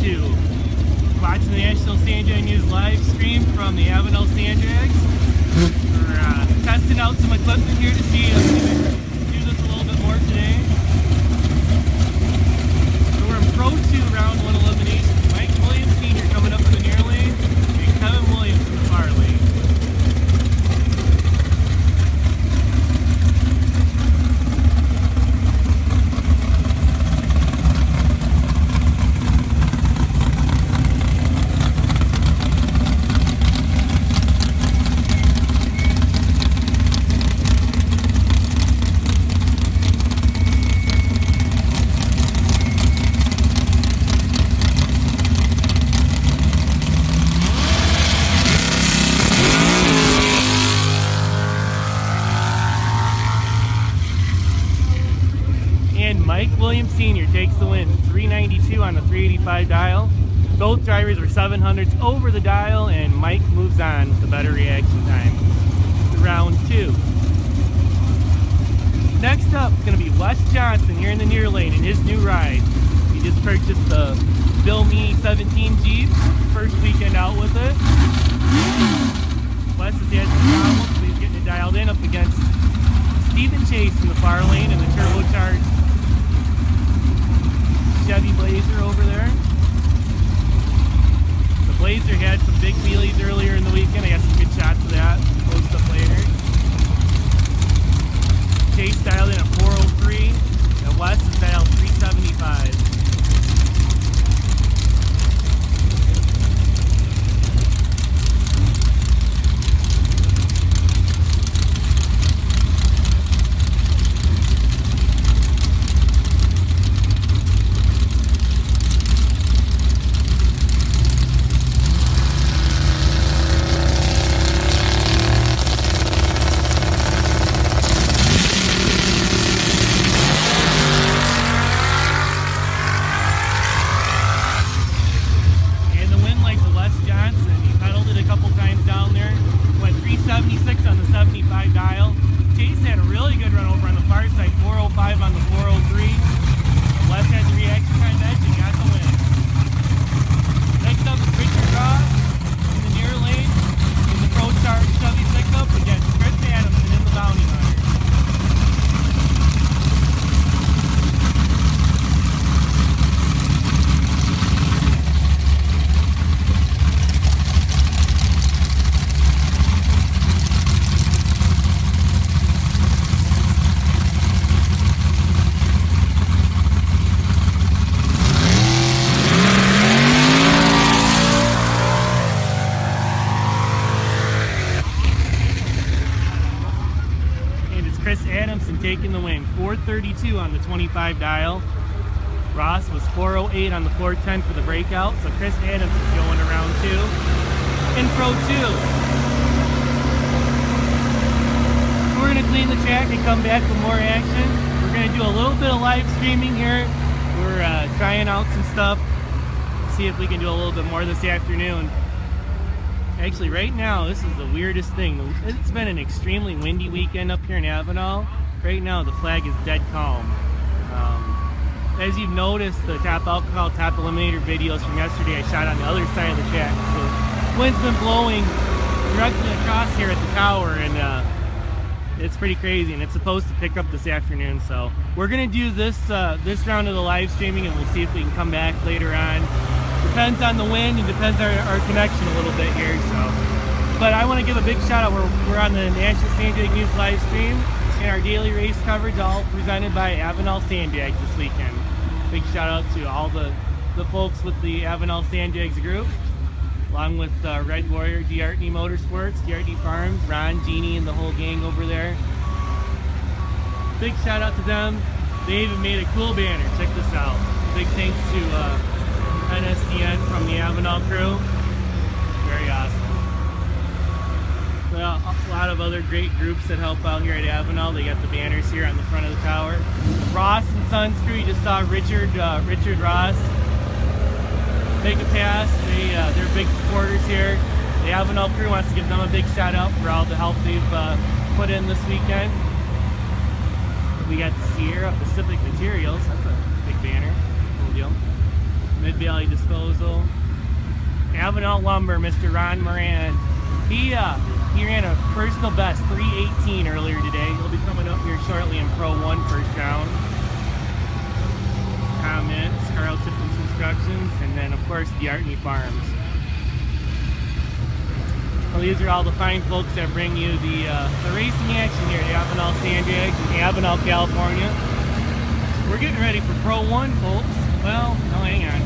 to watching the National Sand Jag News live stream from the Avenal Sand Jags. We're testing out some equipment here to see if we can do this a little bit more today. So we're in Pro 2 round 1 eliminations. Mike Williams Sr. coming up in the near lane, and Kevin Williams in the far lane. Mike Williams Sr. takes the win, 392 on the 385 dial. Both drivers were 700s over the dial, and Mike moves on with the better reaction time to round 2. Next up is going to be Wes Johnson here in the near lane in his new ride. He just purchased the Bill Meany 17 Jeep, first weekend out with it. Wes has had some problems, so he's getting it dialed in up against Stephen Chase in the far lane in the turbocharged Chevy Blazer over there. The Blazer had some big wheelies earlier in the weekend. I got some good shots of that. Post up later. Chase dialed in at 403, and Wes is dialed 375. On the 75 dial. Chase had a really good run over on the far side, 405 on the 403. Wes had the reaction time edge and got the win. Next up is Richard Ross in the near lane in the Pro Charge Chevy pickup against Chris Adamson in the Bounty Hunter. Adamson taking the win, 432 on the 25 dial. Ross was 408 on the 410 for the breakout, so Chris Adamson's going to round 2 in Pro 2. We're going to clean the track and come back for more action. We're going to do a little bit of live streaming here. We're trying out some stuff, see if we can do a little bit more this afternoon. Actually, right now, this is the weirdest thing. It's been an extremely windy weekend up here in Avenal. Right now, the flag is dead calm. As you've noticed, the top alcohol, top eliminator videos from yesterday I shot on the other side of the track. So wind's been blowing directly across here at the tower, and it's pretty crazy, and it's supposed to pick up this afternoon. So we're going to do this round of the live streaming, and we'll see if we can come back later on. Depends on the wind and depends on our connection a little bit here. So, but I want to give a big shout out. We're on the National Sand Jag News live stream, and our daily race coverage all presented by Avenal Sand Jags this weekend. Big shout out to all the folks with the Avenal Sand Jags group, along with Red Warrior, DRT Motorsports, DRT Farms, Ron, Jeannie, and the whole gang over there. Big shout out to them. They even made a cool banner. Check this out. Big thanks to NSDN from the Avenal crew. Very awesome. Well, a lot of other great groups that help out here at Avenal. They got the banners here on the front of the tower. Ross and Sons crew, you just saw Richard Ross make a pass. They're big supporters here. The Avenal crew wants to give them a big shout out for all the help they've put in this weekend. We got Sierra Pacific Materials. That's a big banner. Cool deal. Mid-Valley Disposal. Avenal Lumber, Mr. Ron Moran. He ran a personal best 3:18 earlier today. He'll be coming up here shortly in Pro 1 first round. Comments, Carl Tipton's instructions, and then of course the Artney Farms. Well, these are all the fine folks that bring you the racing action here at Avenal Sandjags in Avenal, California. We're getting ready for Pro 1, folks. Well, no, hang on.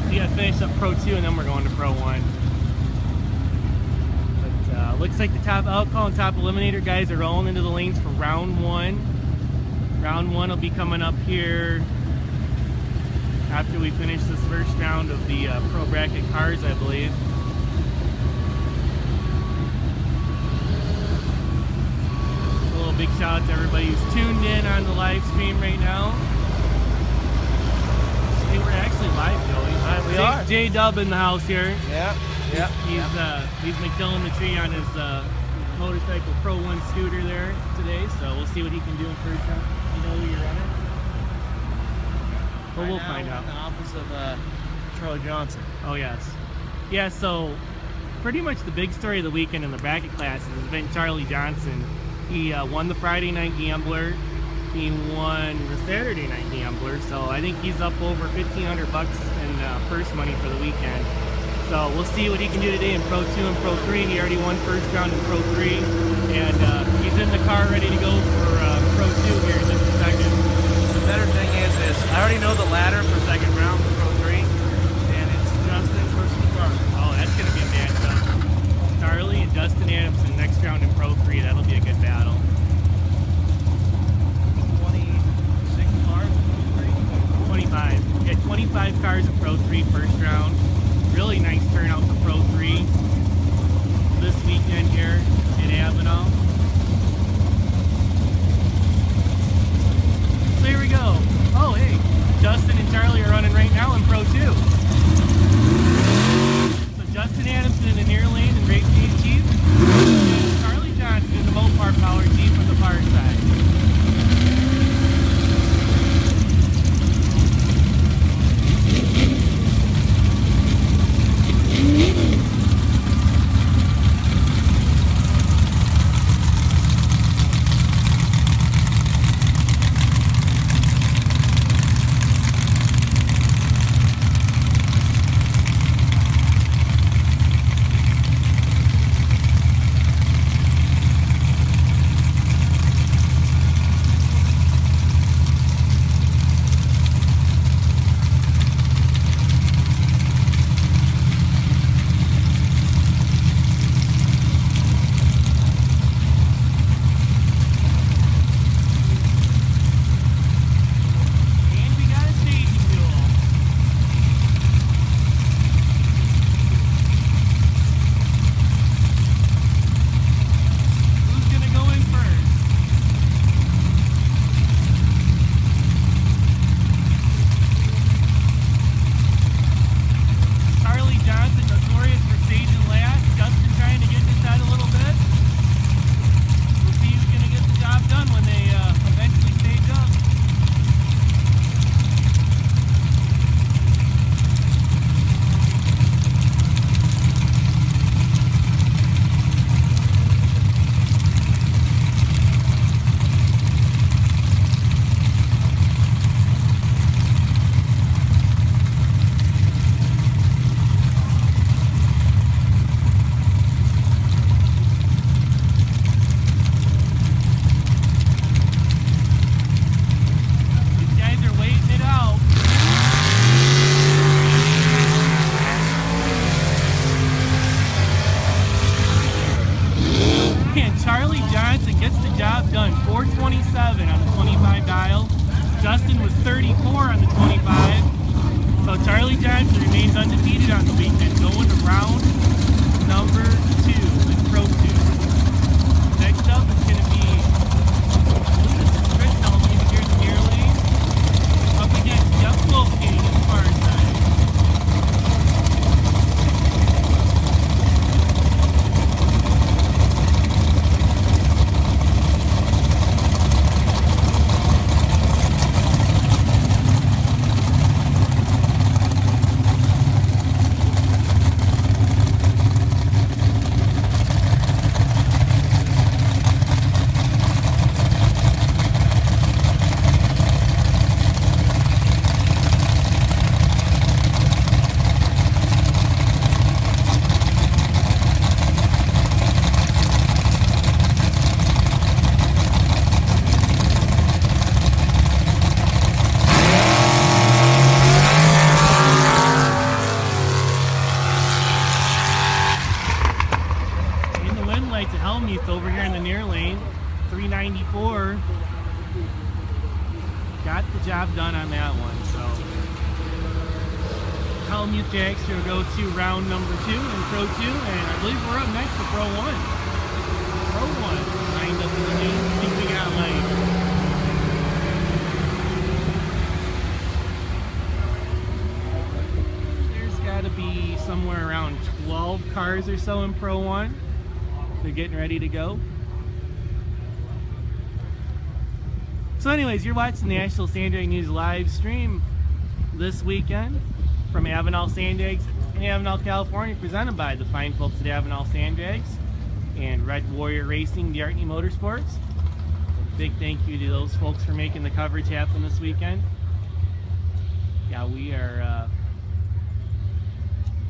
We gotta finish up Pro 2 and then we're going to Pro 1. But looks like the top alcohol and top eliminator guys are rolling into the lanes for round 1. Round 1 will be coming up here after we finish this first round of the Pro Bracket cars, I believe. A little big shout out to everybody who's tuned in on the live stream right now. Hey, we're actually live, Joey. We are. J-Dub in the house here. Yeah. He's McDilling the tree on his motorcycle Pro 1 scooter there today, so we'll see what he can do in first round. You know who you're running? Well, we'll find out. In the office of Charlie Johnson. Oh, yes. Yeah, so pretty much the big story of the weekend in the bracket classes has been Charlie Johnson. He won the Friday Night Gambler. He won the Saturday Night Gambler, so I think he's up over $1,500 in purse money for the weekend. So we'll see what he can do today in Pro 2 and Pro 3. He already won first round in Pro 3, and he's in the car ready to go for Pro 2 here in just a second. The better thing is I already know the ladder for second round for Pro 3, and it's Justin versus Clark. Oh, that's going to be a matchup. Charlie and Dustin Adamson next round in Pro 3. That'll be a good battle. 25. We got 25 cars in Pro 3 first round. Really nice turnout for Pro 3 this weekend here in Avenal. So here we go. Oh, hey, Justin and Charlie are running right now in Pro 2. So Justin Adamson in the near lane and Race Team Chief. And Charlie Johnson in the Mopar Power Team from the far side. Justin was 34 on the 25. So Charlie Johnson remains undefeated on the weekend, going to round number 2 in Pro 2. Next up is going to be Chris Helmy here in the near lane, up against Jeff Wolfgang in the far side. 394. Got the job done on that one. So Helmut Jackster will go to round number 2 in Pro 2, and I believe we're up next to Pro 1. Pro 1 lined up in the news. I think we got like there's got to be somewhere around 12 cars or so in Pro 1. They're getting ready to go. So anyways, you're watching the National Sandbag News live stream this weekend from Avenal Sandbags in Avenal, California, presented by the fine folks at Avenal Sandbags and Red Warrior Racing, DeArtney Motorsports. Big thank you to those folks for making the coverage happen this weekend. Yeah, we had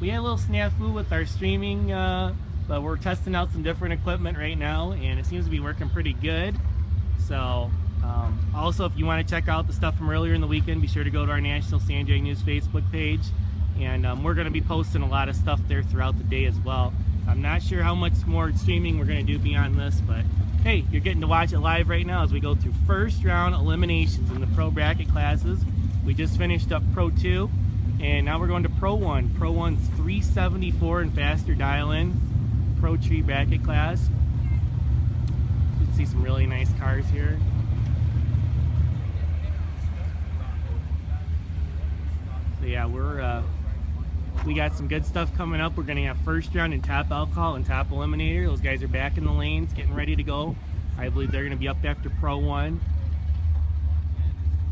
a little snafu with our streaming, but we're testing out some different equipment right now, and it seems to be working pretty good. So also, if you want to check out the stuff from earlier in the weekend, be sure to go to our National Sandbag News Facebook page, and we're going to be posting a lot of stuff there throughout the day as well. I'm not sure how much more streaming we're going to do beyond this, but hey, you're getting to watch it live right now as we go through first round eliminations in the pro bracket classes. We just finished up Pro 2, and now we're going to Pro 1. Pro 1's 374 and faster dial-in Pro Tree bracket class. You can see some really nice cars here. So yeah, we got some good stuff coming up. We're gonna have first round and top alcohol and top eliminator. Those guys are back in the lanes, getting ready to go. I believe they're gonna be up after Pro 1.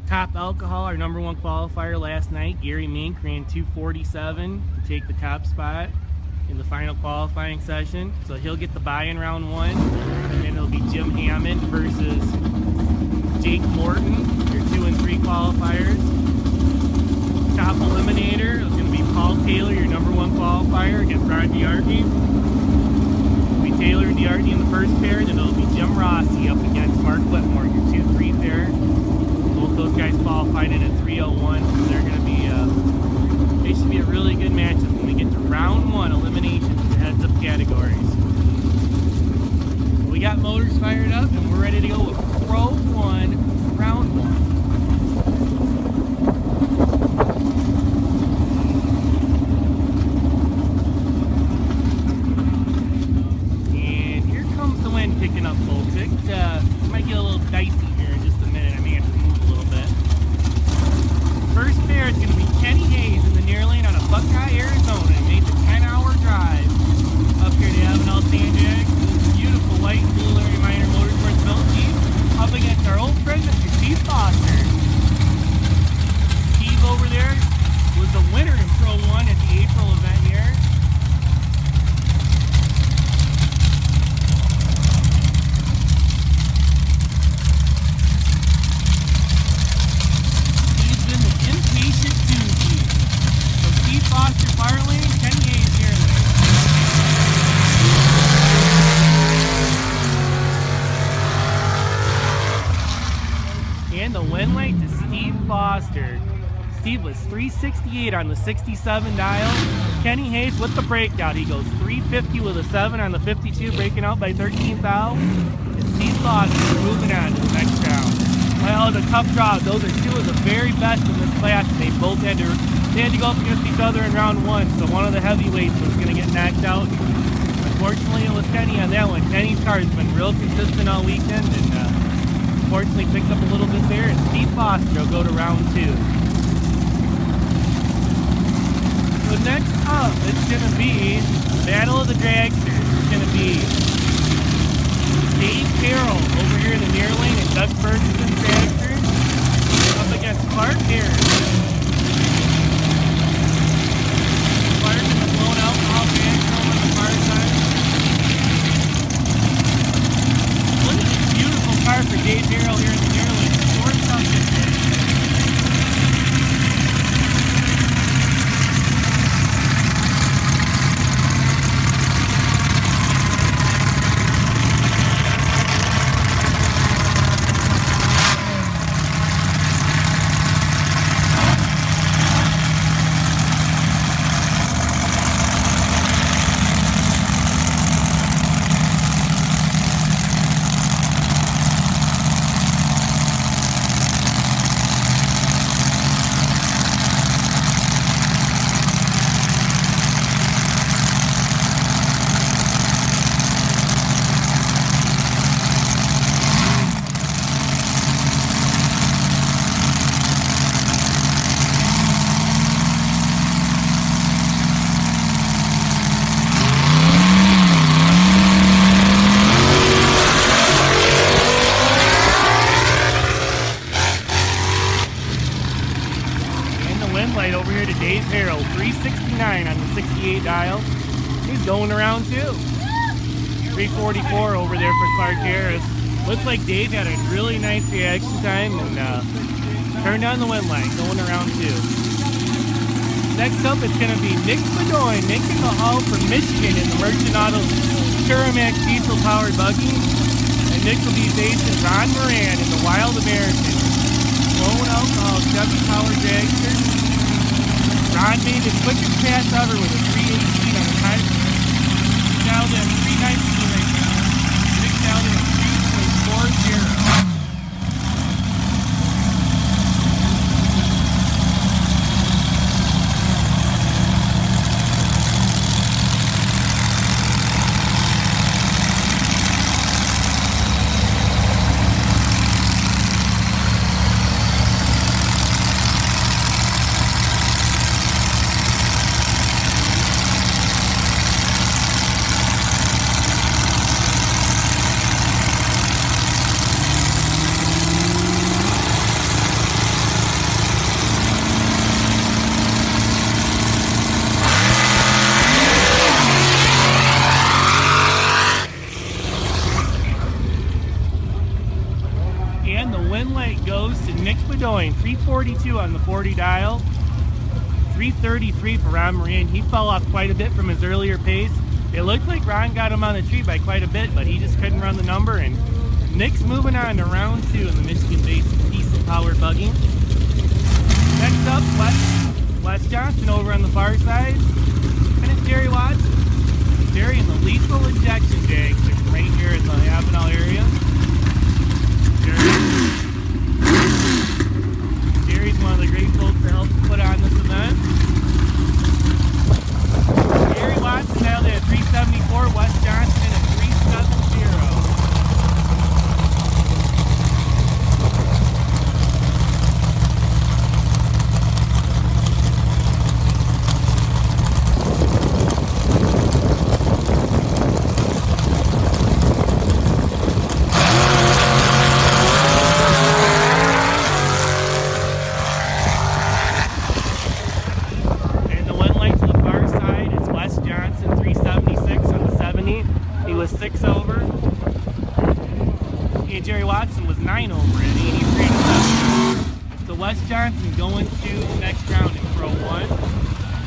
Top alcohol, our number 1 qualifier last night, Gary Mink, ran 247 to take the top spot in the final qualifying session. So he'll get the bye in round 1, and then it'll be Jim Hammond versus Jake Morton, your 2 and 3 qualifiers. Top eliminator is going to be Paul Taylor, your number 1 qualifier, against Ron DeArtney. It'll be Taylor and DeArtney in the first pair, and then it'll be Jim Rossi up against Mark Whitmore, your 2-3 pair. Both those guys qualified in at 301, so they're going to be they should be a really good matchup when we get to round 1 eliminations, the heads up categories. We got motors fired up, and we're ready to go with Pro 1, round 1. Picking up, folks. It might get a little dicey here in just a minute. I may have to move a little bit. First pair is going to be Kenny Hayes in the near lane out of Buckeye, Arizona. He made the 10-hour drive up here to Avenal Sandbag. Beautiful white and blue Larry Minor Motorsports built Jeep up against our old friend, Mr. Steve Foster. Steve over there was the winner in Pro 1 at the April event here. Foster far lane, Kenny Hayes near lane. And the win light to Steve Foster. Steve was 368 on the 67 dial. Kenny Hayes with the breakout. He goes 350 with a 7 on the 52, breaking out by 13th thou. And Steve Foster moving on to the next round. Well, the tough draw. Those are 2 of the very best in this class. They both had to go up against each other in round 1, so one of the heavyweights was going to get knocked out. Unfortunately, it was Kenny on that one. Kenny's car has been real consistent all weekend, and unfortunately picked up a little bit there, and Steve Foster will go to round 2. So next up, it's going to be Battle of the Dragsters. It's going to be Dave Carroll over here in the near lane and Doug Ferguson Dragsters up against Clark Harris. Car for Dave Harrell here in the near lane. Short stuff in there. Harold, 369 on the 68 dial. He's going around too. 344 over there for Clark Harris. Looks like Dave had a really nice reaction time and turned on the wind line, going around too. Next up, it's going to be Nick Bedoin making the haul from Michigan in the Merchant Auto Duramax diesel-powered buggy. And Nick will be facing Ron Moran in the Wild American low alcohol Chevy-powered dragster. Ron made his quickest pass ever with a 318 on the time. Dialed in 319 right now. Nick dialed in 3.40. And the win light goes to Nick Bedoin, 342 on the 40 dial, 333 for Ron Moran. He fell off quite a bit from his earlier pace. It looked like Ron got him on the tree by quite a bit, but he just couldn't run the number. And Nick's moving on to round 2 in the Michigan-based diesel-powered buggy. Next up, Wes Johnson over on the far side, and it's Jerry Watson. Jerry in the lethal injection jag right here in the Avenal area. Jerry's one of the great folks that helped put on this event. Jerry Watson nailed it at 374, Wes Johnson in at 370. Was 6 over, and Jerry Watson was 9 over at 83 to 7. So Wes Johnson going to the next round in Pro 1.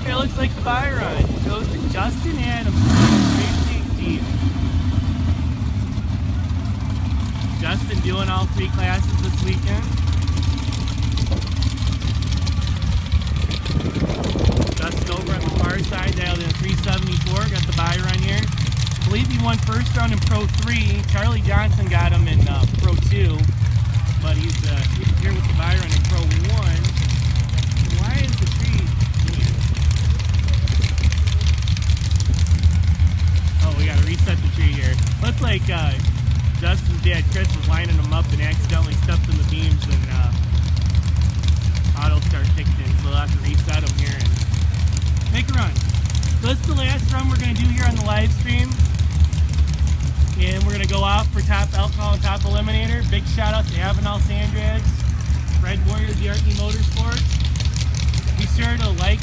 It looks like the buy run goes to Justin Adams, 318. Justin doing all 3 classes this weekend. Justin over on the far side, dialed in 374, got the buy run here. I believe he won first round in Pro 3. Charlie Johnson got him in Pro 2, but he's here with the buy run in Pro 1. Why is the tree weird? Oh, we gotta reset the tree here. Looks like Justin's dad Chris was lining him up and accidentally stepped in the beams and auto start kicked in, so we'll have to reset him here and make a run. So this is the last run we're going to do here on the live stream. And we're going to go off for top alcohol and top eliminator. Big shout out to Avenal Sand Drags, Red Warriors, DRT Motorsports. Be sure to like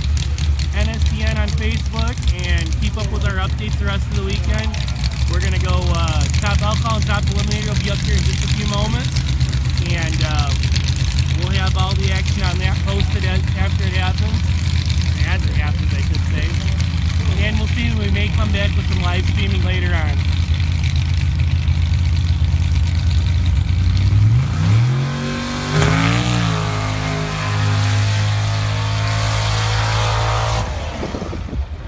NSDN on Facebook and keep up with our updates the rest of the weekend. We're going to go top alcohol and top eliminator will be up here in just a few moments. And we'll have all the action on that posted after it happens. As it happens, I should say. And we'll see if we may come back with some live streaming later on.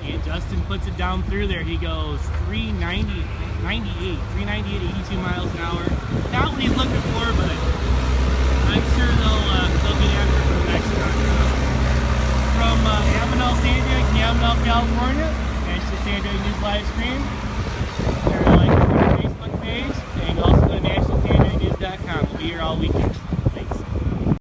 And Justin puts it down through there. He goes 398, 82 miles an hour. Not what he's looking for, but I'm sure they'll get after it for the next round. From Avenal Sand Drags in Avenal, California, that's the Sand Drag News live stream.